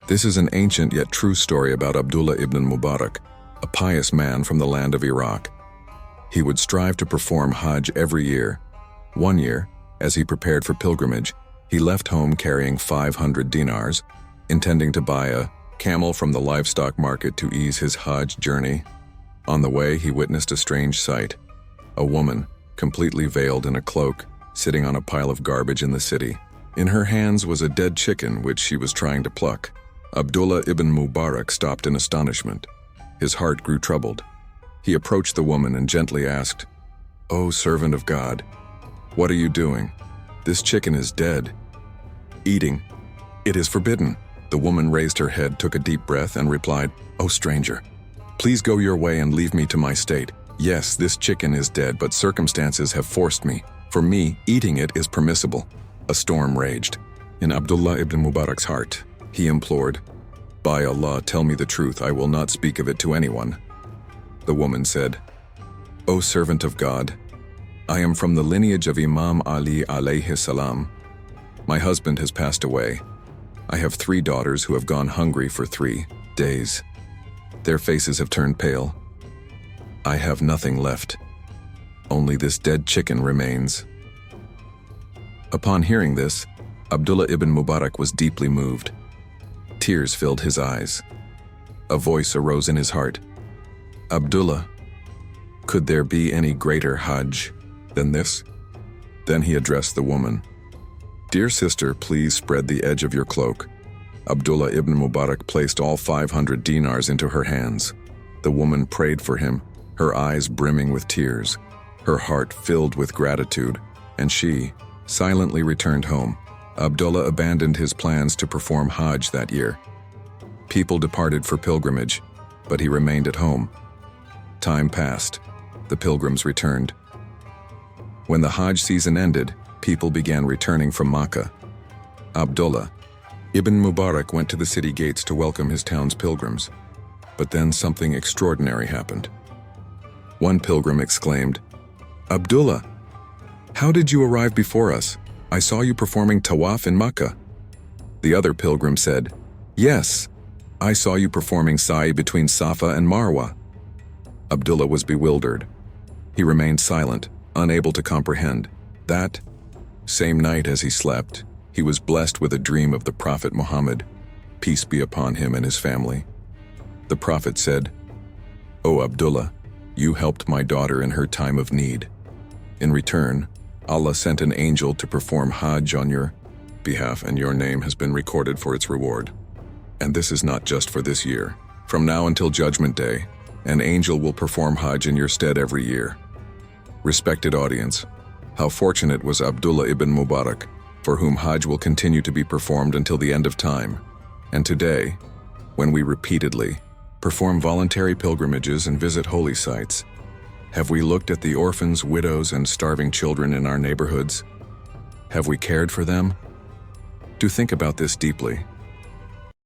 This is an ancient yet true story about Abdullah ibn Mubarak, a pious man from the land of Iraq. He would strive to perform Hajj every year. One year, as he prepared for pilgrimage, he left home carrying 500 dinars, intending to buy a camel from the livestock market to ease his Hajj journey. On the way, he witnessed a strange sight. A woman, completely veiled in a cloak, sitting on a pile of garbage in the city. In her hands was a dead chicken which she was trying to pluck. Abdullah ibn Mubarak stopped in astonishment. His heart grew troubled. He approached the woman and gently asked, "O servant of God, what are you doing? This chicken is dead. Eating. It is forbidden." The woman raised her head, took a deep breath, and replied, "O stranger, please go your way and leave me to my state. Yes, this chicken is dead, but circumstances have forced me. For me, eating it is permissible." A storm raged in Abdullah ibn Mubarak's heart. He implored, "By Allah, tell me the truth, I will not speak of it to anyone." The woman said, "O servant of God, I am from the lineage of Imam Ali alayhi salam. My husband has passed away. I have 3 daughters who have gone hungry for 3 days. Their faces have turned pale. I have nothing left. Only this dead chicken remains." Upon hearing this, Abdullah ibn Mubarak was deeply moved. Tears filled his eyes. A voice arose in his heart. "Abdullah, could there be any greater Hajj than this?" Then he addressed the woman. "Dear sister, please spread the edge of your cloak." Abdullah ibn Mubarak placed all 500 dinars into her hands. The woman prayed for him, her eyes brimming with tears, her heart filled with gratitude, and she silently returned home. Abdullah abandoned his plans to perform Hajj that year. People departed for pilgrimage, but he remained at home. Time passed. The pilgrims returned. When the Hajj season ended, people began returning from Makkah. Abdullah ibn Mubarak went to the city gates to welcome his town's pilgrims. But then something extraordinary happened. One pilgrim exclaimed, "Abdullah, how did you arrive before us? I saw you performing tawaf in Makkah." The other pilgrim said, "Yes, I saw you performing sa'i between Safa and Marwa." Abdullah was bewildered. He remained silent, unable to comprehend. That same night as he slept, he was blessed with a dream of the Prophet Muhammad, peace be upon him and his family. The Prophet said, "O Abdullah, you helped my daughter in her time of need. In return, Allah sent an angel to perform Hajj on your behalf, and your name has been recorded for its reward. And this is not just for this year. From now until Judgment Day, an angel will perform Hajj in your stead every year." Respected audience, how fortunate was Abdullah ibn Mubarak, for whom Hajj will continue to be performed until the end of time. And today, when we repeatedly perform voluntary pilgrimages and visit holy sites, have we looked at the orphans, widows, and starving children in our neighborhoods? Have we cared for them? Do think about this deeply.